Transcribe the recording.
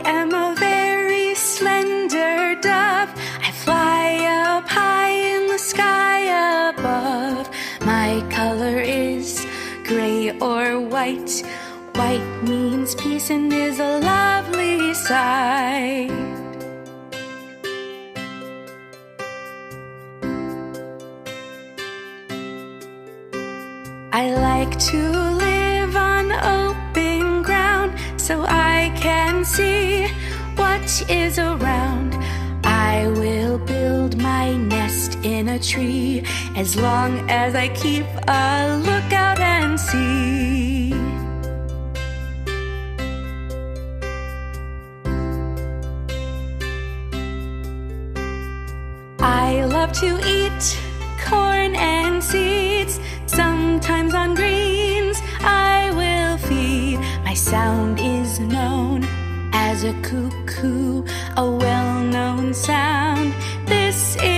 am a very slender dove. I fly up high in the sky above. My color is gray or white. White means peace and is a lovely sight. I like to live on open ground so I can see what is around. I will build my nest in a tree as long as I keep a lookout and see. I love to eat corn and seeds. Sometimes on greens I will feed. My sound is known as a cuckoo, a well-known sound. This is